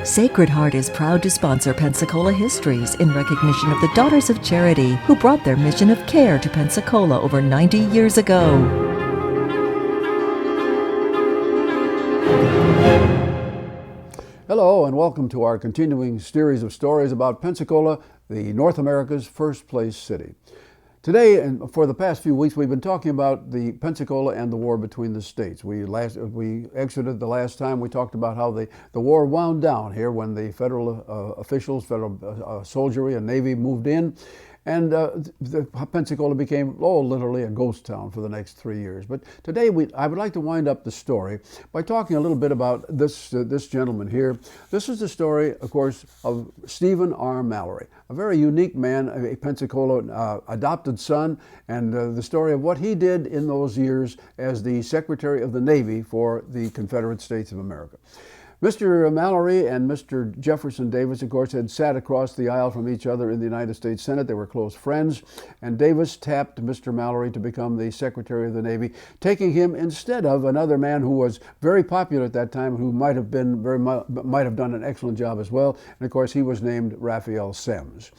Sacred Heart is proud to sponsor Pensacola Histories in recognition of the Daughters of Charity who brought their mission of care to Pensacola over 90 years ago. Hello and welcome to our continuing series of stories about Pensacola, the North America's first place city. Today, and for the past few weeks, we've been talking about the Pensacola and the war between the states. We exited the last time. We talked about how the war wound down here when the federal officials, federal soldiery and Navy moved in. And Pensacola became, literally a ghost town for the next 3 years. But today, I would like to wind up the story by talking a little bit about this gentleman here. This is the story, of course, of Stephen R. Mallory, a very unique man, a Pensacola adopted son, and the story of what he did in those years as the Secretary of the Navy for the Confederate States of America. Mr. Mallory and Mr. Jefferson Davis, of course, had sat across the aisle from each other in the United States Senate. They were close friends, and Davis tapped Mr. Mallory to become the Secretary of the Navy, taking him instead of another man who was very popular at that time, who might have done an excellent job as well. And of course, he was named Raphael Semmes.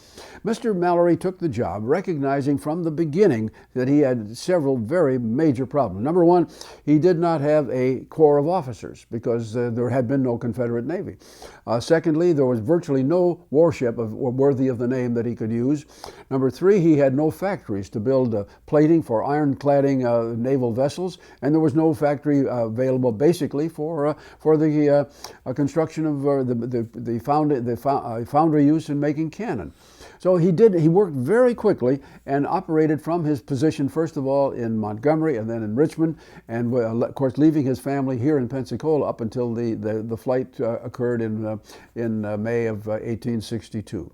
Mr. Mallory took the job, recognizing from the beginning that he had several very major problems. Number one, he did not have a corps of officers because there had been no Confederate Navy. Secondly, there was virtually no warship worthy of the name that he could use. Number three, he had no factories to build plating for ironcladding naval vessels, and there was no factory available basically for the construction of the foundry use in making cannon. So he worked very quickly and operated from his position, first of all, in Montgomery and then in Richmond, and of course leaving his family here in Pensacola up until the flight occurred in May of 1862.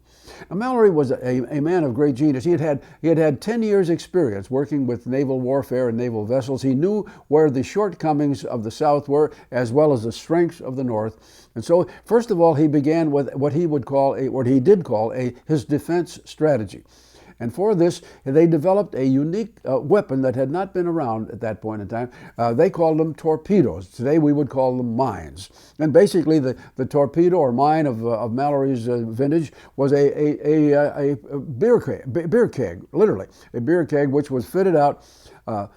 Now, Mallory was a man of great genius. He had had 10 years experience working with naval warfare and naval vessels. He knew where the shortcomings of the South were as well as the strengths of the North. And so, first of all, he began with what he did call his defense strategy. And for this, they developed a unique weapon that had not been around at that point in time. They called them torpedoes. Today we would call them mines. And basically the torpedo or mine of Mallory's vintage was a beer keg, literally. A beer keg which was fitted out,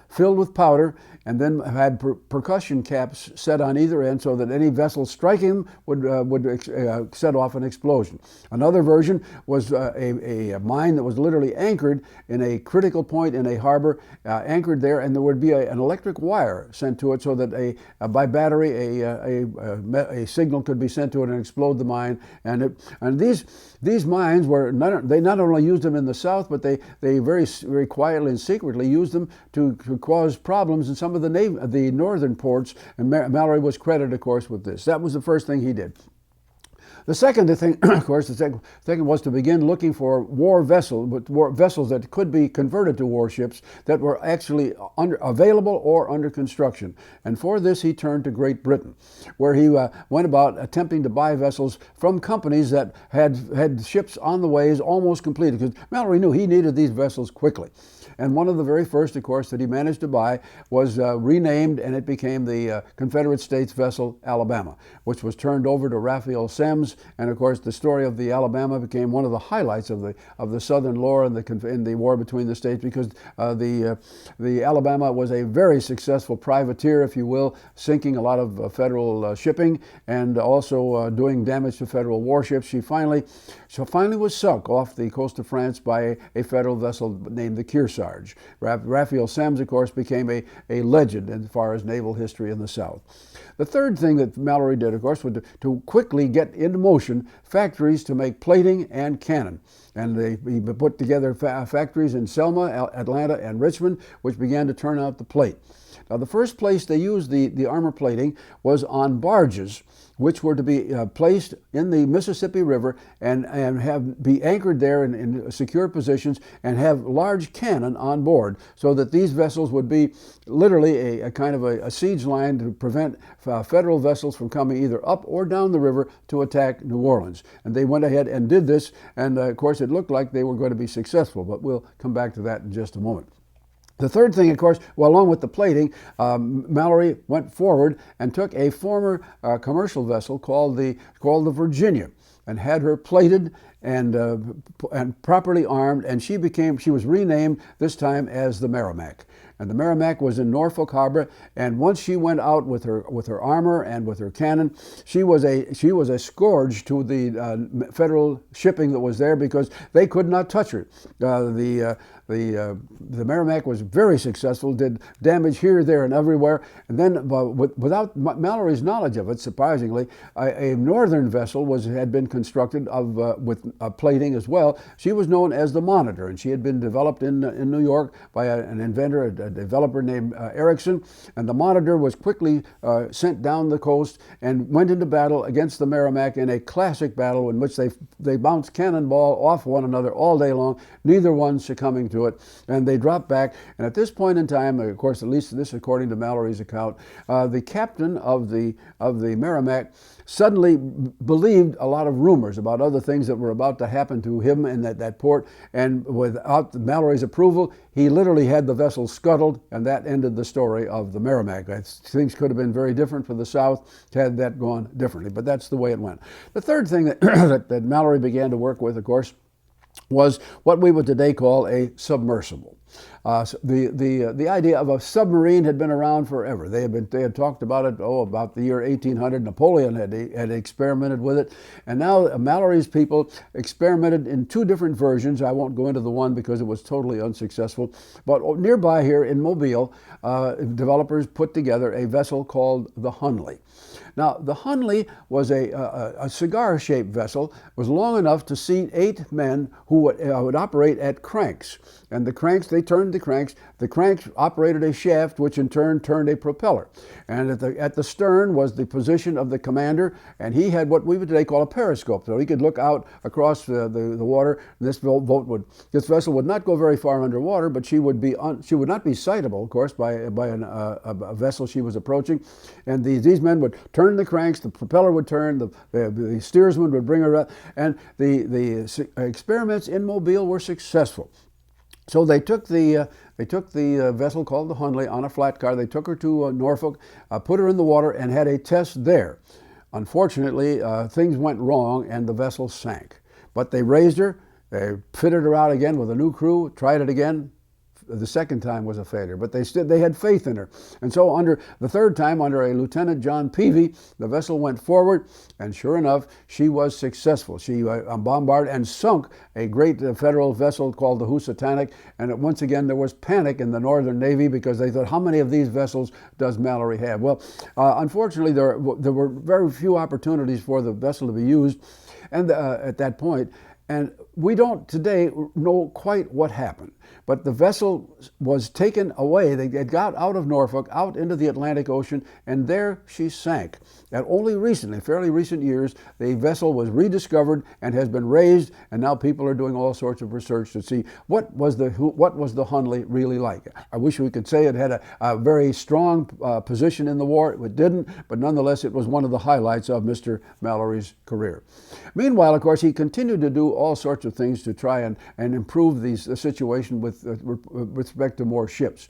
filled with powder, and then had percussion caps set on either end so that any vessel striking them would set off an explosion. Another version was a mine that was literally anchored in a critical point in a harbor, anchored there, and there would be an electric wire sent to it so that by battery a signal could be sent to it and explode the mine. And these mines were they not only used them in the South, but they very, very quietly and secretly used them to cause problems in some of the northern ports, and Mallory was credited, of course, with this. That was the first thing he did. The second thing, of course, the second was to begin looking for war vessels that could be converted to warships that were actually available or under construction. And for this, he turned to Great Britain, where he went about attempting to buy vessels from companies that had ships on the ways almost completed, because Mallory knew he needed these vessels quickly. And one of the very first, of course, that he managed to buy was renamed, and it became the Confederate States vessel Alabama, which was turned over to Raphael Semmes. And of course, the story of the Alabama became one of the highlights of the Southern lore in the war between the states, because the Alabama was a very successful privateer, if you will, sinking a lot of federal shipping and also doing damage to federal warships. She finally was sunk off the coast of France by a federal vessel named the Kearsarge. Raphael Semmes, of course, became a legend as far as naval history in the South. The third thing that Mallory did, of course, was to quickly get into motion factories to make plating and cannon. And he put together factories in Selma, Atlanta, and Richmond, which began to turn out the plate. Now, the first place they used the armor plating was on barges, which were to be placed in the Mississippi River and be anchored there in secure positions and have large cannon on board, so that these vessels would be literally a kind of a siege line to prevent federal vessels from coming either up or down the river to attack New Orleans. And they went ahead and did this, and of course it looked like they were going to be successful, but we'll come back to that in just a moment. The third thing, of course, well, along with the plating, Mallory went forward and took a former commercial vessel called the Virginia and had her plated and properly armed, and she was renamed this time as the Merrimac. And the Merrimac was in Norfolk Harbor, and once she went out with her armor and with her cannon, she was a scourge to the federal shipping that was there, because they could not touch her. The Merrimac was very successful, did damage here, there, and everywhere. And then, without Mallory's knowledge of it, surprisingly, a northern vessel had been constructed with plating as well. She was known as the Monitor, and she had been developed in New York by an inventor, a developer named Erickson. And the Monitor was quickly sent down the coast and went into battle against the Merrimac in a classic battle in which they bounced cannonball off one another all day long, neither one succumbing to it, and they dropped back. And at this point in time, of course, at least this according to Mallory's account, the captain of the Merrimac suddenly believed a lot of rumors about other things that were about to happen to him in that port, and without Mallory's approval, he literally had the vessel scuttled, and that ended the story of the Merrimac. Things could have been very different for the South had that gone differently, but that's the way it went. The third thing that, that Mallory began to work with, of course, was what we would today call a submersible. The idea of a submarine had been around forever. They had talked about it, about the year 1800. Napoleon had experimented with it, and now Mallory's people experimented in two different versions. I won't go into the one because it was totally unsuccessful. But nearby here in Mobile, developers put together a vessel called the Hunley. Now, the Hunley was a cigar-shaped vessel, was long enough to seat 8 men who would operate at cranks. And the cranks, they turned the cranks. The cranks operated a shaft, which in turn turned a propeller. And at the stern was the position of the commander, and he had what we would today call a periscope. So he could look out across the water. This vessel would not go very far underwater, but she would not be sightable, of course, by a vessel she was approaching. And these men would turn the cranks, the propeller would turn, the steersman would bring her up, and the experiments in Mobile were successful. So they took the vessel called the Hunley on a flat car. They took her to Norfolk, put her in the water, and had a test there. Unfortunately, things went wrong, and the vessel sank. But they raised her, they fitted her out again with a new crew, tried it again. The second time was a failure, but they had faith in her. And so the third time, under a Lieutenant John Peavy, the vessel went forward, and sure enough, she was successful. She bombarded and sunk a great federal vessel called the Housatonic, and once again there was panic in the Northern Navy because they thought, how many of these vessels does Mallory have? Well, unfortunately, there were very few opportunities for the vessel to be used, and at that point, and we don't today know quite what happened. But the vessel was taken away. They got out of Norfolk, out into the Atlantic Ocean, and there she sank. And only recently, fairly recent years, the vessel was rediscovered and has been raised, and now people are doing all sorts of research to see what was the Hunley really like. I wish we could say it had a very strong position in the war. It didn't, but nonetheless, it was one of the highlights of Mr. Mallory's career. Meanwhile, of course, he continued to do all sorts of things to try and improve the situation with respect to more ships.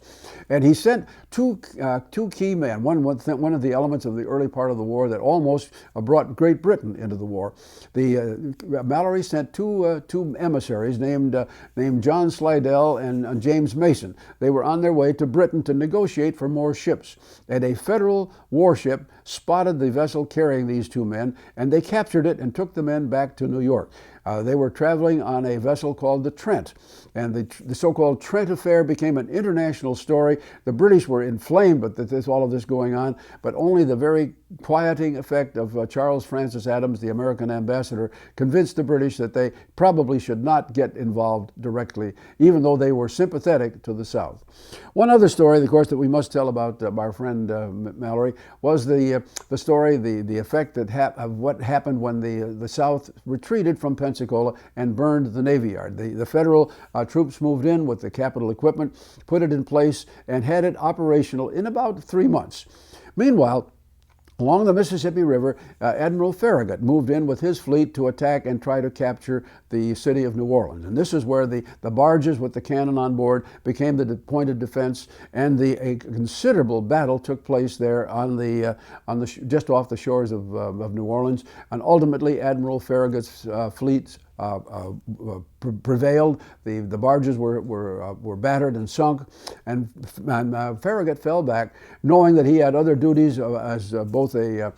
And he sent two key men, one of the elements of the early part of the war that almost brought Great Britain into the war. Mallory sent two emissaries named John Slidell and James Mason. They were on their way to Britain to negotiate for more ships. And a federal warship spotted the vessel carrying these two men, and they captured it and took the men back to New York. They were traveling on a vessel called the Trent, and the so-called Trent affair became an international story. The British were inflamed with all of this going on, but only the very quieting effect of Charles Francis Adams, the American ambassador, convinced the British that they probably should not get involved directly, even though they were sympathetic to the South. One other story, of course, that we must tell about our friend Mallory was the story, the effect of what happened when the South retreated from Pensacola and burned the Navy Yard. The federal troops moved in with the capital equipment, put it in place, and had it operational in about 3 months. Meanwhile, Along the Mississippi River, Admiral Farragut moved in with his fleet to attack and try to capture the city of New Orleans. And this is where the barges with the cannon on board became the point of defense, and a considerable battle took place there just off the shores of New Orleans. And ultimately, Admiral Farragut's fleet prevailed. The barges were battered and sunk, and Farragut fell back, knowing that he had other duties as both a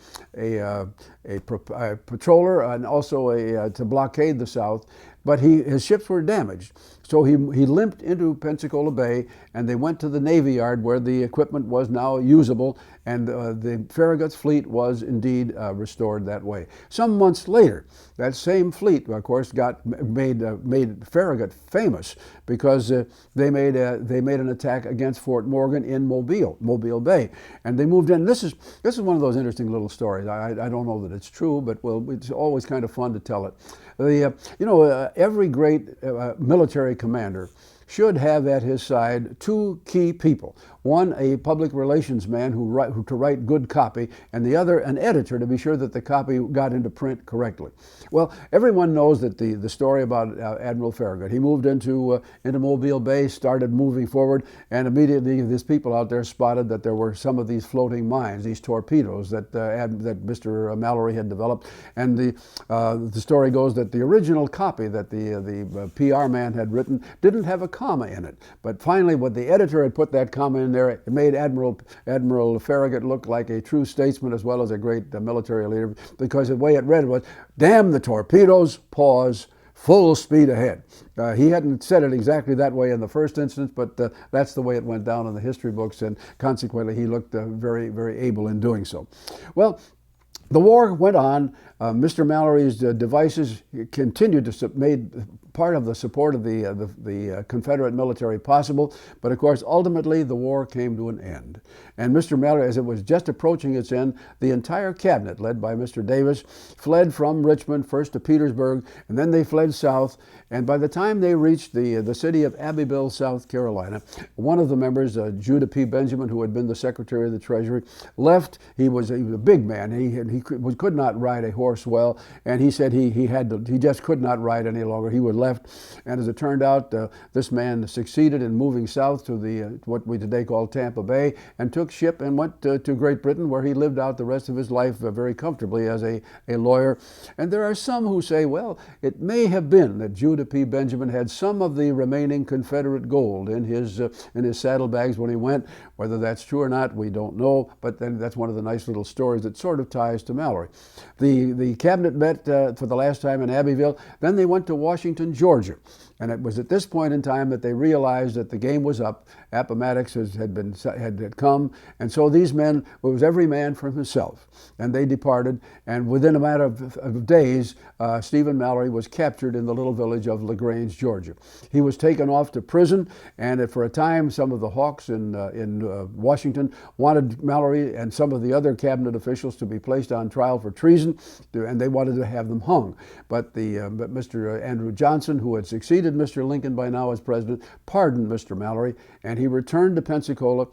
patroller and also to blockade the South. But his ships were damaged, so he limped into Pensacola Bay, and they went to the Navy Yard where the equipment was now usable, and the Farragut's fleet was indeed restored that way. Some months later, that same fleet, of course, made Farragut famous because they made an attack against Fort Morgan in Mobile Bay, and they moved in. This is one of those interesting little stories. I don't know that it's true, but it's always kind of fun to tell it. Every great military commander should have at his side two key people. One, a public relations man to write good copy, and the other, an editor, to be sure that the copy got into print correctly. Well, everyone knows that the story about Admiral Farragut. He moved into Mobile Bay, started moving forward, and immediately these people out there spotted that there were some of these floating mines, these torpedoes that Mr. Mallory had developed. And the story goes that the original copy that the PR man had written didn't have a comma in it. But finally, when the editor had put that comma in there, it made Admiral Farragut look like a true statesman as well as a great military leader, because the way it read was, "Damn the torpedoes, pause, full speed ahead." He hadn't said it exactly that way in the first instance, but that's the way it went down in the history books, and consequently he looked very, very able in doing so. Well, the war went on. Mr. Mallory's devices continued to made part of the support of the Confederate military possible, but of course ultimately the war came to an end. And Mr. Mallory, as it was just approaching its end, the entire cabinet, led by Mr. Davis, fled from Richmond first to Petersburg, and then they fled south. And by the time they reached the city of Abbeville, South Carolina, one of the members, Judah P. Benjamin, who had been the Secretary of the Treasury, left. He was a big man. He could not ride a horse well, and he said he just could not ride any longer. He was left, and as it turned out, this man succeeded in moving south to what we today call Tampa Bay, and took ship and went to Great Britain, where he lived out the rest of his life very comfortably as a lawyer. And there are some who say, well, it may have been that Judah P. Benjamin had some of the remaining Confederate gold in his saddlebags when he went. Whether that's true or not, we don't know, but then that's one of the nice little stories that sort of ties to Mallory. The cabinet met for the last time in Abbeville. Then they went to Washington, Georgia. And it was at this point in time that they realized that the game was up. Appomattox had come, and so these men, it was every man for himself, and they departed. And within a matter of days, Stephen Mallory was captured in the little village of LaGrange, Georgia. He was taken off to prison, and for a time, some of the hawks in Washington wanted Mallory and some of the other cabinet officials to be placed on trial for treason, and they wanted to have them hung. But Mr. Andrew Johnson, who had succeeded Mr. Lincoln by now as president, pardoned Mr. Mallory, and he returned to Pensacola,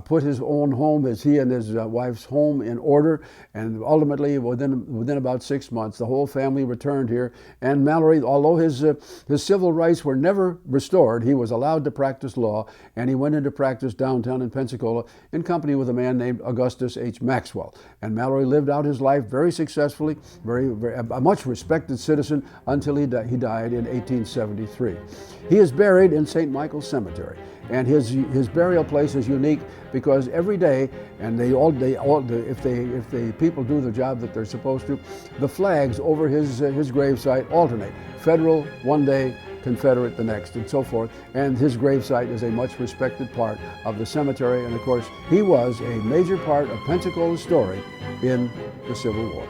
put his own home, he and his wife's home, in order, and ultimately within about 6 months, the whole family returned here. And Mallory, although his civil rights were never restored, he was allowed to practice law, and he went into practice downtown in Pensacola in company with a man named Augustus H. Maxwell. And Mallory lived out his life very successfully, a much respected citizen, until he died in 1873. He is buried in St. Michael's Cemetery, and his burial place is unique because every day, and if the people do the job that they're supposed to, the flags over his gravesite alternate. Federal one day, Confederate the next, and so forth. And his gravesite is a much respected part of the cemetery. And of course, he was a major part of Pensacola's story in the Civil War.